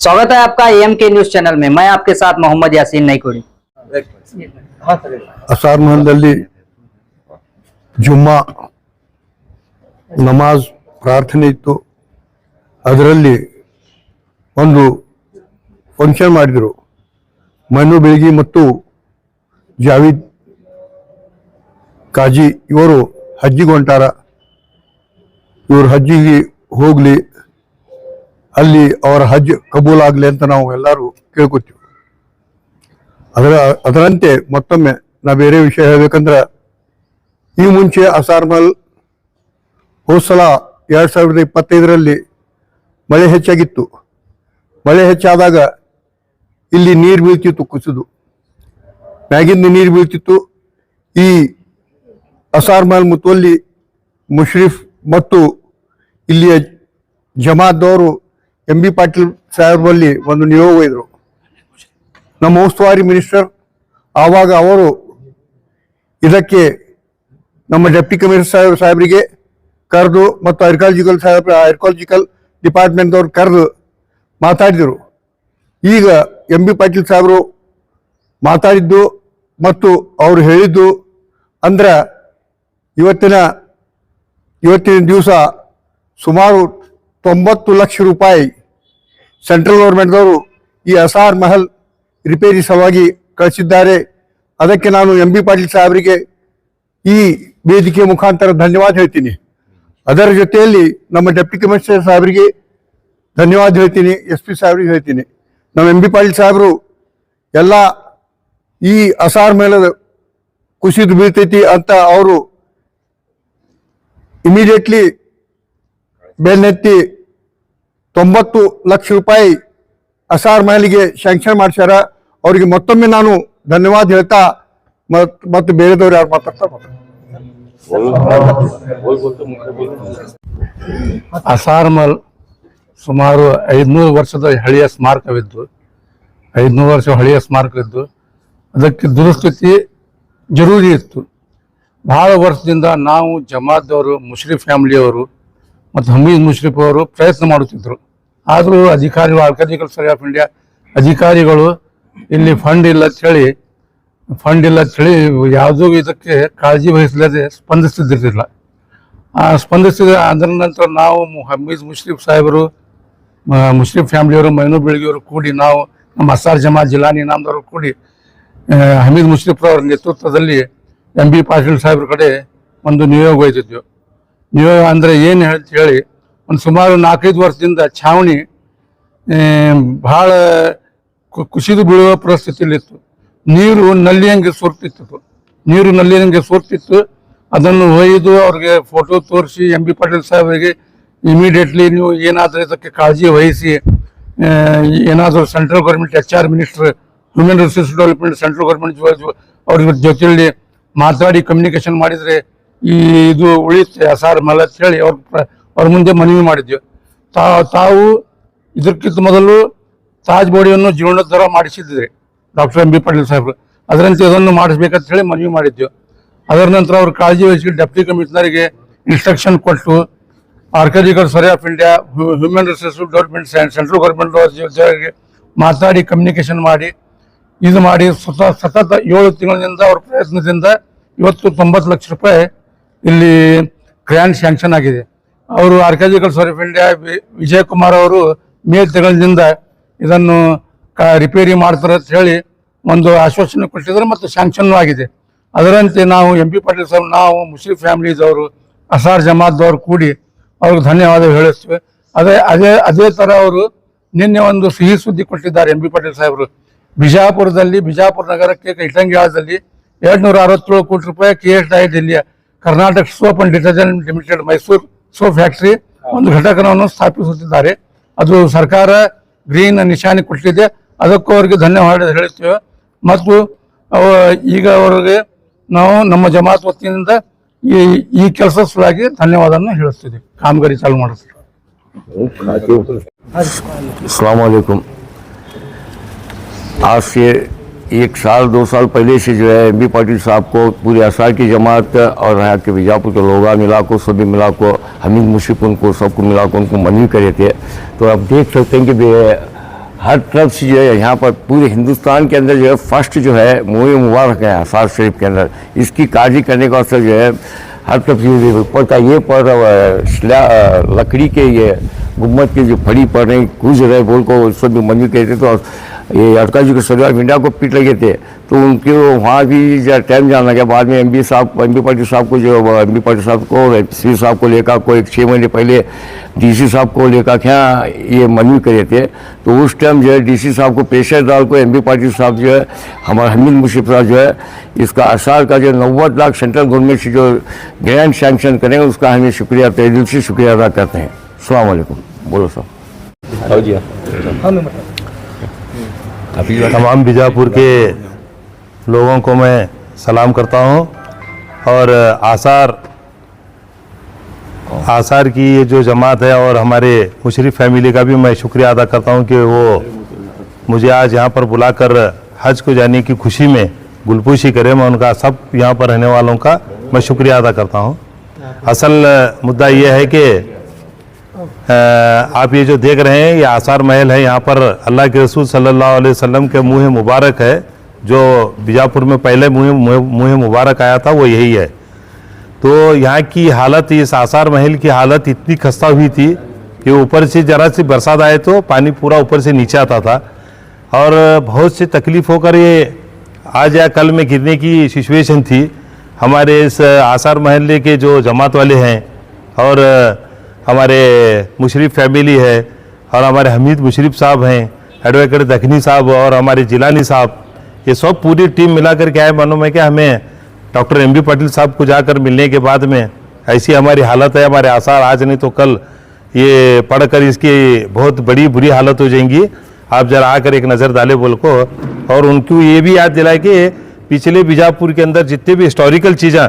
स्वागत है आपका एएमके न्यूज चैनल में। मैं आपके साथ मोहम्मद यासीन नईकुड़ी। असार महलದಲ್ಲಿ ಜುಮ್ಮಾ ನಮಾಜ್ ಪ್ರಾರ್ಥನೆ ಇತ್ತು. ಅದರಲ್ಲಿ ಒಂದು ಫಂಕ್ಷನ್ ಮಾಡಿದರು. ಮನು ಬೆಳಗಿ ಮತ್ತು ಜಾವೀದ್ ಕಾಜಿ ಇವರು ಹಜ್ಜಿಗೆ ಹೊಂಟಾರ. ಇವರು ಹಜ್ಜಿಗೆ ಹೋಗ್ಲಿ, ಅಲ್ಲಿ ಅವರ ಹಜ್ ಕಬೂಲ್ ಆಗಲಿ ಅಂತ ನಾವು ಎಲ್ಲರೂ ಕೇಳ್ಕೊತೀವಿ. ಅದರಂತೆ ಮತ್ತೊಮ್ಮೆ ನಾ ಬೇರೆ ವಿಷಯ ಹೇಳ್ಬೇಕಂದ್ರೆ, ಈ ಮುಂಚೆ ಅಸಾರ್ ಮಹಲ್ ಹೋದ ಸಲ 2025ರಲ್ಲಿ ಮಳೆ ಹೆಚ್ಚಾಗಿತ್ತು. ಮಳೆ ಹೆಚ್ಚಾದಾಗ ಇಲ್ಲಿ ನೀರು ಬೀಳ್ತಿತ್ತು, ಕುಸಿದು ಮ್ಯಾಗಿಂದ ನೀರು ಬೀಳ್ತಿತ್ತು. ಈ ಅಸಾರ್ ಮಹಲ್ ಮುತವಲ್ಲಿ ಮುಷ್ರಿಫ್ ಮತ್ತು ಇಲ್ಲಿಯ ಜಮಾತ್ದವರು MB ಪಾಟೀಲ್ ಸಾಹೇಬರಲ್ಲಿ ಒಂದು ನಿಯೋಗ ಒಯ್ದರು. ನಮ್ಮ ಉಸ್ತುವಾರಿ ಮಿನಿಸ್ಟರ್ ಆವಾಗ ಅವರು ಇದಕ್ಕೆ ನಮ್ಮ ಡೆಪ್ಟಿ ಕಮಿಷನರ್ ಸಾಹೇಬರಿಗೆ ಕರೆದು ಮತ್ತು ಅಗ್ರಿಕಾಲಜಿಕಲ್ ಡಿಪಾರ್ಟ್ಮೆಂಟ್ದವ್ರು ಕರೆದು ಮಾತಾಡಿದರು. ಈಗ MB ಪಾಟೀಲ್ ಸಾಹೇಬರು ಮಾತಾಡಿದ್ದು ಮತ್ತು ಅವರು ಹೇಳಿದ್ದು ಅಂದ್ರೆ ಇವತ್ತಿನ ದಿವಸ ಸುಮಾರು 90 ಲಕ್ಷ ರೂಪಾಯಿ ಸೆಂಟ್ರಲ್ ಗೌರ್ಮೆಂಟ್ದವರು ಈ ಅಸಾರ್ ಮಹಲ್ ರಿಪೇರಿ ಸಲುವಾಗಿ ಕಳಿಸಿದ್ದಾರೆ. ಅದಕ್ಕೆ ನಾನು MB ಪಾಟೀಲ್ ಸಾಹೇಬರಿಗೆ ಈ ವೇದಿಕೆ ಮುಖಾಂತರ ಧನ್ಯವಾದ ಹೇಳ್ತೀನಿ. ಅದರ ಜೊತೆಯಲ್ಲಿ ನಮ್ಮ ಡೆಪ್ಟಿ ಕಮಿಷನರ್ ಸಾಹೇಬರಿಗೆ ಧನ್ಯವಾದ ಹೇಳ್ತೀನಿ, SP ಸಾಹೇಬರಿಗೆ ಹೇಳ್ತೀನಿ. ನಮ್ಮ MB ಪಾಟೀಲ್ ಸಾಹೇಬರು ಎಲ್ಲ ಈ ಅಸಾರ್ ಮಹಲ್ ಕುಸಿದು ಬೀಳ್ತೈತಿ ಅಂತ ಅವರು ಇಮಿಡಿಯೇಟ್ಲಿ ಬೆನ್ನತ್ತಿ 90 ಲಕ್ಷ ರೂಪಾಯಿ ಅಸಾರ್ ಮಹಲಿಗೆ ಸ್ಯಾಂಕ್ಷನ್ ಮಾಡಿಸ್ಯಾರ. ಅವರಿಗೆ ಮತ್ತೊಮ್ಮೆ ನಾನು ಧನ್ಯವಾದ ಹೇಳ್ತಾ ಮತ್ತು ಬೇರೆದವ್ರು ಯಾರು ಮಾತಾಡ್ತಾರೆ. ಅಸಾರ್ ಮಹಲ್ ಸುಮಾರು 500 ವರ್ಷದ ಹಳೆಯ ಸ್ಮಾರಕವಿದ್ದು, 500 ವರ್ಷ ಹಳೆಯ ಸ್ಮಾರಕವಿದ್ದು ಅದಕ್ಕೆ ದುರಸ್ಥಿತಿ ಜರೂರಿ ಇತ್ತು. ಬಹಳ ವರ್ಷದಿಂದ ನಾವು ಜಮಾತ್ದವರು, ಮುಷ್ರಿಫ್ ಫ್ಯಾಮಿಲಿಯವರು ಮತ್ತು ಹಮೀದ್ ಮುಷ್ರಿಫ್ ಅವರು ಪ್ರಯತ್ನ ಮಾಡುತ್ತಿದ್ದರು. ಆದರೂ ಅಧಿಕಾರಿಗಳು, ಆರ್ಕಿಯಾಲಜಿಕಲ್ ಸರ್ವೆ ಆಫ್ ಇಂಡಿಯಾ ಅಧಿಕಾರಿಗಳು ಇಲ್ಲಿ ಫಂಡ್ ಇಲ್ಲ ಅಂತೇಳಿ ಯಾವುದೂ ಇದಕ್ಕೆ ಕಾಳಜಿ ವಹಿಸಲದೆ ಸ್ಪಂದಿಸ್ತಿದ್ದಿರಲಿಲ್ಲ. ಅದರ ನಂತರ ನಾವು ಹಮೀದ್ ಮುಷ್ರಿಫ್ ಸಾಹೇಬರು, ಮುಷ್ರಿಫ್ ಫ್ಯಾಮಿಲಿಯವರು, ಮೈನೂ ಬೆಳಗಿಯವರು ಕೂಡಿ, ನಾವು ನಮ್ಮ ಅಸಾರ್ ಜಮಾತ್ ಜಿಲಾನಿ ನಾಮದವರು ಕೂಡಿ ಹಮೀದ್ ಮುಷ್ರಿಫ್ರವರ ನೇತೃತ್ವದಲ್ಲಿ MB ಪಾಟೀಲ್ ಸಾಹೇಬ್ರ ಕಡೆ ಒಂದು ನಿಯೋಗ ಒಯ್ದಿದ್ವಿ. ನಿಯೋಗ ಅಂದರೆ ಏನು ಹೇಳಿ ಒಂದು ಸುಮಾರು 4-5 ವರ್ಷದಿಂದ ಛಾವಣಿ ಭಾಳ ಕುಸಿದು ಬೀಳುವ ಪರಿಸ್ಥಿತಿಯಲ್ಲಿತ್ತು. ನೀರು ನಲ್ಲಿಯಂಗೆ ಸೋರ್ತಿತ್ತು. ಅದನ್ನು ಒಯ್ದು ಅವ್ರಿಗೆ ಫೋಟೋ ತೋರಿಸಿ MB ಪಾಟೀಲ್ ಸಾಹೇಬರಿಗೆ ಇಮಿಡಿಯೇಟ್ಲಿ ನೀವು ಏನಾದರೂ ಇದಕ್ಕೆ ಕಾಳಜಿ ವಹಿಸಿ, ಏನಾದರೂ central government HR minister, human resource development central government ಅವ್ರ ಜೊತೆಯಲ್ಲಿ ಮಾತಾಡಿ ಕಮ್ಯುನಿಕೇಶನ್ ಮಾಡಿದರೆ ಇದು ಉಳಿಯುತ್ತೆ ಅಸಾರ್ ಮಹಲ್ ಅಂತ ಹೇಳಿ ಅವ್ರ ಮುಂದೆ ಮನವಿ ಮಾಡಿದ್ವಿ. ತಾವು ಇದಕ್ಕಿಂತ ಮೊದಲು ತಾಜ್ ಬೋಡಿಯನ್ನು ಜೀರ್ಣೋದ್ಧಾರ ಮಾಡಿಸಿದ್ರಿ ಡಾಕ್ಟರ್ MB ಪಾಟೀಲ್ ಸಾಹೇಬರು. ಅದರಂತೆ ಅದನ್ನು ಮಾಡಿಸ್ಬೇಕಂತ ಹೇಳಿ ಮನವಿ ಮಾಡಿದ್ವಿ. ಅದರ ನಂತರ ಅವ್ರು ಕಾಳಜಿ ವಹಿಸಿ ಡೆಪ್ಟಿ ಕಮಿಷನರ್ಗೆ ಇನ್ಸ್ಟ್ರಕ್ಷನ್ ಕೊಟ್ಟು archaeological survey of India, human resource development central government ಜೊತೆಗೆ ಮಾತಾಡಿ ಕಮ್ಯುನಿಕೇಶನ್ ಮಾಡಿ ಸತತ 7 ತಿಂಗಳಿನಿಂದ ಅವ್ರ ಪ್ರಯತ್ನದಿಂದ ಇವತ್ತು 90 ಲಕ್ಷ ರೂಪಾಯಿ ಇಲ್ಲಿ ಗ್ರ್ಯಾಂಟ್ ಸ್ಯಾಂಕ್ಷನ್ ಆಗಿದೆ. ಅವರು archaeological survey of India Vijay Kumar ಅವರು ಮೇ ತಿಂಗಳಿನಿಂದ ಇದನ್ನು ರಿಪೇರಿ ಮಾಡ್ತಾರೆ ಅಂತ ಹೇಳಿ ಒಂದು ಆಶ್ವಾಸನೆ ಕೊಟ್ಟಿದ್ದಾರೆ ಮತ್ತು ಸ್ಯಾಂಕ್ಷನ್ ಆಗಿದೆ. ಅದರಂತೆ ನಾವು MB ಪಾಟೀಲ್ ಸಾಹೇಬ್, ನಾವು ಮುಸ್ಲಿಂ ಫ್ಯಾಮಿಲೀದವರು, ಅಸಾರ್ ಜಮಾತ್ದವ್ರು ಕೂಡಿ ಅವ್ರಿಗೆ ಧನ್ಯವಾದ ಹೇಳಿಸ್ತೇವೆ. ಅದೇ ಥರ ಅವರು ನಿನ್ನೆ ಒಂದು ಸಿಹಿ ಸುದ್ದಿ ಕೊಟ್ಟಿದ್ದಾರೆ MB ಪಾಟೀಲ್ ಸಾಹೇಬರು. ಬಿಜಾಪುರ ನಗರಕ್ಕೆ ಇಟಂಗಿಯಾಳದಲ್ಲಿ 267 ಕೋಟಿ ರೂಪಾಯಿ KSDI ಡೆಲ್ಲಿಯ Karnataka soap and detergent limited Mysuru soap factory ಒಂದು ಘಟಕವನ್ನು ಸ್ಥಾಪಿಸುತ್ತಿದ್ದಾರೆ. ಅದು ಸರ್ಕಾರ ಗ್ರೀನ್ ನಿಶಾನೆ ಕೊಟ್ಟಿದೆ. ಅದಕ್ಕೂ ಅವರಿಗೆ ಧನ್ಯವಾದ ಹೇಳುತ್ತೇವೆ. ಮತ್ತು ಈಗ ಅವರಿಗೆ ನಾವು ನಮ್ಮ ಜಮಾತ್ ವತಿಯಿಂದ ಈ ಕೆಲಸ ಸಲುವಾಗಿ ಧನ್ಯವಾದವನ್ನು ಹೇಳುತ್ತಿದ್ದೀವಿ. ಕಾಮಗಾರಿ ಚಾಲು ಮಾಡುತ್ತೀವಿ. अस्सलाम वालेकुम। आज से 1 साल 2 साल पहले से जो है MB पाटिल साहब को पूरे असार की जमात और यहाँ के बीजापुर के लोग मिला को सभी मिला को हमीद मुशीफ उनको सबको मिला को उनको मनवी करे थे। तो आप देख सकते हैं कि हर तरफ से जो है यहाँ पर पूरे हिंदुस्तान के अंदर जो है फर्स्ट जो है मुहिम मुबारक है आसार शरीफ के अंदर। इसकी काजी करने का अवसर जो है हर तरफ से ऊपर का ये पर लकड़ी के ये गुम्मत के जो फड़ी पर रही गुज रहे बोल को उस भी मंजूर कहते तो ये अटका जी के सरदार भिंडा को पीट लगे थे, तो उनके वहाँ भी टाइम जाना गया। बाद में एमपी पाटिल साहब को जो एमपी पाटिल साहब को एसपी साहब को लेकर कोई 6 महीने पहले डीसी साहब को लेकर क्या ये मंजूर करे थे, तो उस टाइम जो है डीसी साहब को प्रेशर डाल को एमपी पाटिल साहब जो है हमारा हमीद मुशीफ साहब जो है इसका आसार का जो 90 लाख सेंट्रल गवर्नमेंट से जो ग्रांट सैंक्शन करें उसका हमें शुक्रिया तहे दिल से शुक्रिया अदा करते हैं। अस्सलाम वालेकुम। बोलो साहब। तमाम बीजापुर के लोगों को मैं सलाम करता हूं और आसार की ये जो जमात है और हमारे मुशर्रफ फैमिली का भी मैं शुक्रिया अदा करता हूं कि वो मुझे आज यहाँ पर बुलाकर हज को जाने की खुशी में गुलपूशी करे। मैं उनका सब यहाँ पर रहने वालों का मैं शुक्रिया अदा करता हूँ। असल मुद्दा ये है कि आप ये जो देख रहे हैं ये आसार महल है, यहाँ पर अल्लाह के रसूल सल्लल्लाहु अलैहि वसल्लम के मुँह मुबारक है। जो बीजापुर में पहले मुँह मुबारक आया था वो यही है। तो यहाँ की हालत, इस आसार महल की हालत इतनी खस्ता हुई थी कि ऊपर से ज़रा सी बरसात आए तो पानी पूरा ऊपर से नीचे आता था और बहुत सी तकलीफ़ होकर ये आज या कल में गिरने की सिचुएशन थी। हमारे इस आसार महल्ले के जो जमात वाले हैं और हमारे मुशर्रफ फैमिली है और हमारे हमीद मुशर्रफ साहब हैं, एडवोकेट दखनी साहब और हमारे जिलानी साहब, ये सब पूरी टीम मिलाकर के आए। मालूम है कि हमें डॉक्टर एमबी पाटिल साहब को जाकर मिलने के बाद में ऐसी हमारी हालत है, हमारे आसार आज नहीं तो कल ये पढ़कर इसकी बहुत बड़ी बुरी हालत हो जाएंगी। आप जरा आकर एक नज़र डाले बोल को, और उनको ये भी याद दिलाए कि पिछले बीजापुर के अंदर जितने भी हिस्टोरिकल चीज़ें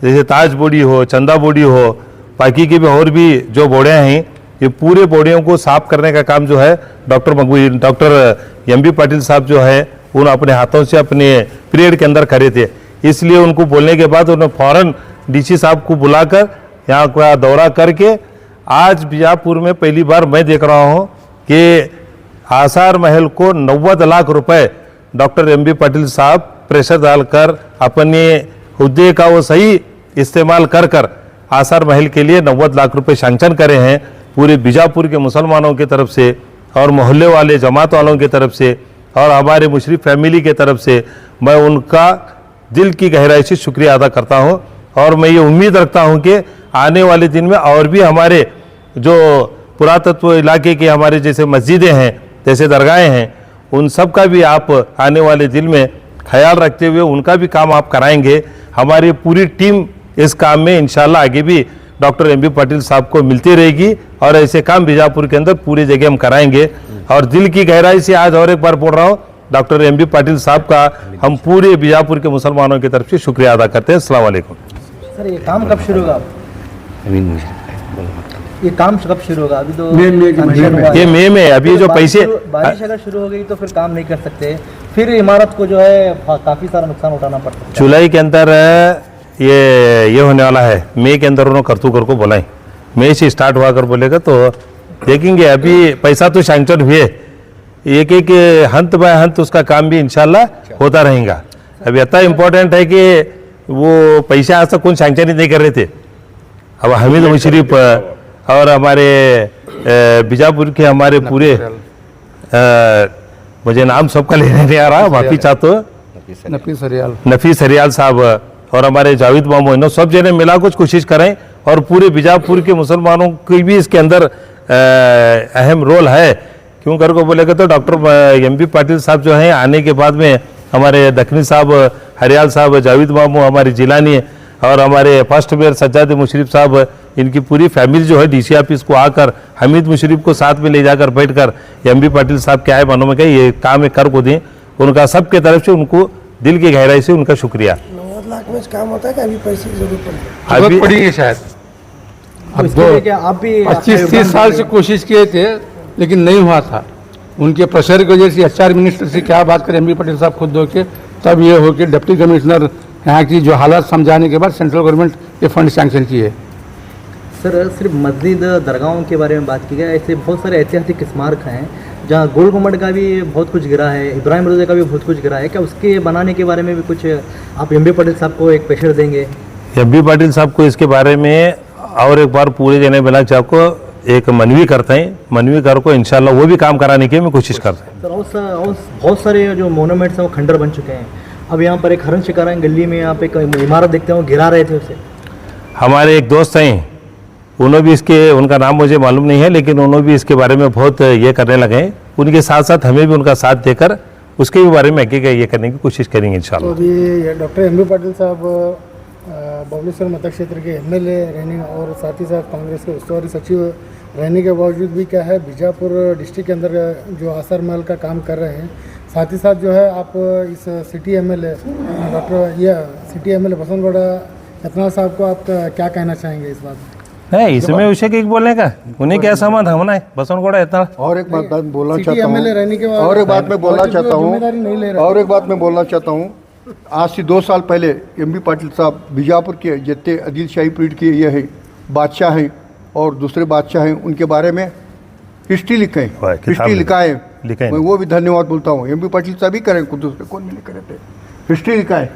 जैसे ताज बोड़ी हो, चंदा बोड़ी हो, बाकी की भी और भी जो बोड़ियाँ हैं, ये पूरे बोड़ियों को साफ करने का काम जो है डॉक्टर एमबी पाटिल साहब जो है उन अपने हाथों से अपने पीरियड के अंदर करे थे। इसलिए उनको बोलने के बाद उन्होंने फ़ौरन डीसी साहब को बुलाकर यहाँ का दौरा करके आज बीजापुर में पहली बार मैं देख रहा हूँ कि आसार महल को 90 लाख रुपए डॉक्टर एमबी पाटिल साहब प्रेशर डालकर अपने हुद्दे का वो सही इस्तेमाल कर कर आसार महल के लिए 90 लाख रुपए सैंक्शन करे हैं। पूरे बीजापुर के मुसलमानों की तरफ से और मोहल्ले वाले जमात वालों की तरफ से और हमारे मुशर्रफ फैमिली के तरफ से मैं उनका दिल की गहराई से शुक्रिया अदा करता हूं। और मैं ये उम्मीद रखता हूं कि आने वाले दिन में और भी हमारे जो पुरातत्व इलाके के हमारे जैसे मस्जिदें हैं, जैसे दरगाहें हैं, उन सब का भी आप आने वाले दिन में ख्याल रखते हुए उनका भी काम आप कराएंगे। हमारी पूरी टीम इस काम में इंशाल्लाह आगे भी डॉक्टर एमबी पाटिल साहब को मिलती रहेगी और ऐसे काम बीजापुर के अंदर पूरी जगह हम कराएंगे। और दिल की गहराई से आज और एक बार बोल रहा हूँ, डॉक्टर एमबी पाटिल साहब का हम पूरे बीजापुर के मुसलमानों की तरफ से शुक्रिया अदा करते हैं। अस्सलाम वालेकुम। सर ये काम कब शुरू होगा? ये काम कब शुरू होगा? अभी तो ये मई में अभी जो पैसे बारिश अगर शुरू हो गई तो फिर काम नहीं कर सकते, फिर इमारत को जो है काफी सारा नुकसान उठाना पड़ता है। जुलाई के अंदर ये होने वाला है, मई के अंदर उन्होंने करतू कर को बोला, मई से स्टार्ट हुआ कर बोलेगा तो देखेंगे। अभी पैसा तो सैंक्शन हुए, एक एक हंत बाय हंत उसका काम भी इंशाल्लाह होता रहेगा। अभी इतना इम्पोर्टेंट है कि वो पैसा आज तक कौन सैंक्शन ही नहीं कर रहे थे। अब हमीद मुशर्रफ और हमारे बीजापुर के हमारे पूरे मुझे नाम सबका लेने नहीं आ रहा, माफ़ी चाहता हूँ, नफीस हरियाल साहब और हमारे जावेद मामू, इन सब जने मिला कुछ कोशिश करें और पूरे बीजापुर के मुसलमानों की भी इसके अंदर अहम रोल है। क्यों कर को बोलेगा तो डॉक्टर एमबी पाटिल साहब जो हैं आने के बाद में हमारे दखनी साहब, हरियाल साहब, जावेद मामू, हमारे जिलानी और हमारे फर्स्ट मेयर सज्जाद मुशर्रफ साहब, इनकी पूरी फैमिली जो है डीसी ऑफिस को आकर हमीद मुशर्रफ को साथ में ले जाकर बैठकर एमबी पाटिल साहब के आए मानों में ये काम कर को दें, उनका सबके तरफ से उनको दिल की गहराई से उनका शुक्रिया। 90 लाख में काम होता है कि अभी पैसे की जरूरत पड़ी है शायद। अब 25-30 साल से कोशिश किए थे लेकिन नहीं हुआ था। उनके प्रेशर की वजह से एचआर मिनिस्टर से क्या बात करें, एमबी पाटिल साहब खुद होके तब ये हो कि डिप्टी कमिश्नर यहाँ की जो हालत समझाने के बाद सेंट्रल गवर्नमेंट ये फंड सैंक्शन किए। सर सिर्फ मस्जिद दरगाहों के बारे में बात की गई, ऐसे बहुत सारे ऐतिहासिक स्मारक हैं जहाँ गोल गुम्बद का भी बहुत कुछ गिरा है, इब्राहिम रोज़े का भी बहुत कुछ गिरा है। क्या उसके बनाने के बारे में भी कुछ आप एम बी पटेल साहब को एक प्रेशर देंगे? एम बी पाटिल साहब को इसके बारे में और एक बार पूरे जने बिना साहब को एक मनवी करते हैं, मनवी कर को इंशाल्लाह वो भी काम कराने की मैं कोशिश करते हैं। सर और बहुत सारे जो मोनूमेंट्स हैं वो खंडर बन चुके हैं। अब यहाँ पर एक हरन शिकारा गली में आप एक इमारत देखते हैं वो गिरा रहे थे उसे। हमारे एक दोस्त हैं, उन्होंने भी इसके, उनका नाम मुझे मालूम नहीं है, लेकिन उन्होंने भी इसके बारे में बहुत ये करने लगे हैं। उनके साथ साथ हमें भी उनका साथ देकर उसके भी बारे में आगे ये करने की कोशिश करेंगे इंशाल्लाह। तो अभी डॉक्टर एम बी पाटिल साहब बबलेश्वर मतदार क्षेत्र के एमएलए रहने और साथ ही साथ कांग्रेस के उस्तुवारी सचिव रहने के बावजूद भी क्या है बीजापुर डिस्ट्रिक्ट के अंदर जो आसार महल का काम कर रहे हैं। साथ ही साथ जो है आप इस city MLA city MLA Basantgouda Yatnal साहब को आप क्या कहना चाहेंगे इस बात में? नहीं, इसमें उसे क्या बोलने का, उन्हें क्या सामान हमना है बसंतगौड़ा इतना। और एक बात बोलना सिटी चाहता एमएलए हूँ, रहने के बाद और एक बात मैं बोलना चाहता जिम्मेदारी नहीं ले हूँ, रहे। और एक बात मैं बोलना चाहता हूँ। आज से 2 साल पहले एम बी पाटिल साहब बीजापुर के जितने आदिल शाही पीढ़ी के ये है बादशाह हैं और दूसरे बादशाह हैं, उनके बारे में हिस्ट्री लिखे हैं, हिस्ट्री लिखा है। मैं वो भी धन्यवाद बोलता हूँ। एम बी पाटिल साहब ही करें, दूसरे कौन नहीं करे थे। हिस्ट्री लिखा है,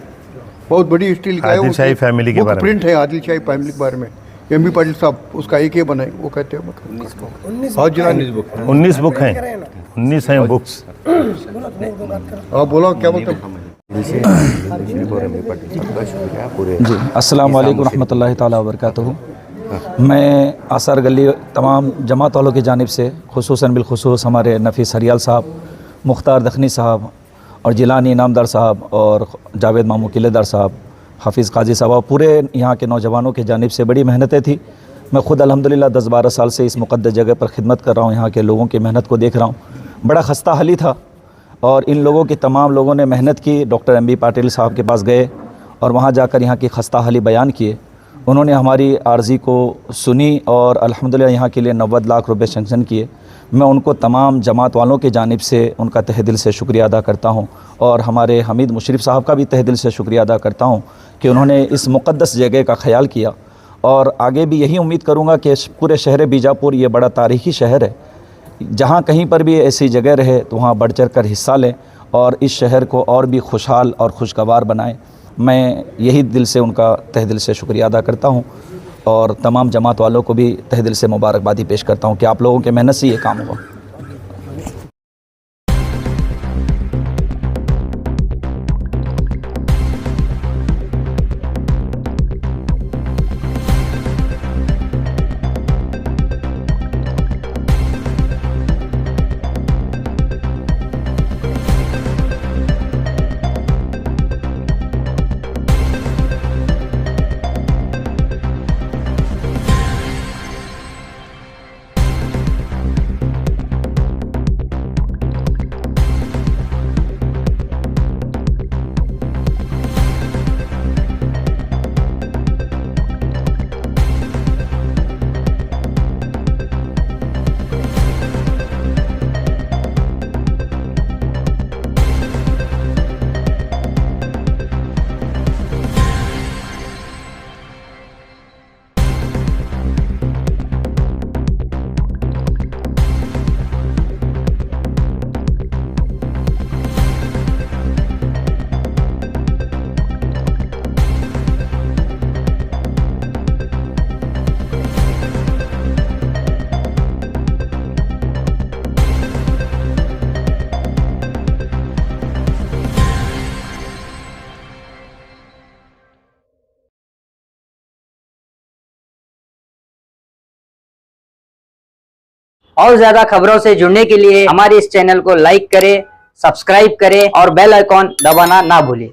बहुत बड़ी हिस्ट्री लिखा है, आदिल शाही फैमिली के बारे में प्रिंट है आदिल शाही फैमिली के बारे में। एम बी पाटिल साहब उसका एक ही बनाए, वो कहते हैं 19 बुक हैं, 19 हैं बुक्स। आप बोलो क्या बोलते हैं? जी अस्सलाम वालेकुम रहमतुल्लाहि ताला वबरकातुहू। मैं आसार गली तमाम जमात वालों की जानिब से खुसूसन बिलखुसूस हमारे नफ़ीस हरियाल साहब, मुख्तार दखनी साहब और जिलानी इनामदार साहब और जावेद मामू किलेदार साहब, हाफिज़ काजी साहब और पूरे यहाँ के नौजवानों की जानिब से बड़ी मेहनतें थी। मैं ख़ुद अल्हम्दुलिल्लाह 10-12 साल से इस मुक़द्दस जगह पर खिदमत कर रहा हूँ, यहाँ के लोगों की मेहनत को देख रहा हूँ। बड़ा खस्ता हाली था और इन लोगों की तमाम लोगों ने मेहनत की। डॉक्टर एम बी पाटिल साहब के पास गए और वहाँ जाकर यहाँ की खस्ता हाली बयान किए। उन्होंने हमारी आर्ज़ी को सुनी और अल्हम्दुलिल्लाह यहाँ के लिए 90 लाख रुपए सेंक्शन किए। मैं उनको तमाम जमात वालों की जानिब से उनका तहे दिल से शुक्रिया अदा करता हूँ और हमारे हमीद मुशर्रफ साहब का भी तहे दिल से शुक्रिया अदा करता हूँ कि उन्होंने इस मुक़द्दस जगह का ख्याल किया। और आगे भी यही उम्मीद करूँगा कि पूरे शहर बीजापुर ये बड़ा तारीख़ी शहर है, जहाँ कहीं पर भी ऐसी जगह रहे तो वहाँ बढ़ चढ़ कर हिस्सा लें और इस शहर को और भी खुशहाल और खुशगवार बनाएं। मैं यही दिल से उनका तहे दिल से शुक्रिया अदा करता हूँ और तमाम जमात वालों को भी तहे दिल से मुबारकबादी पेश करता हूँ कि आप लोगों के मेहनत से ये काम हुआ। और ज्यादा खबरों से जुड़ने के लिए हमारे इस चैनल को लाइक करें, सब्सक्राइब करें और बेल आइकॉन दबाना ना भूलें।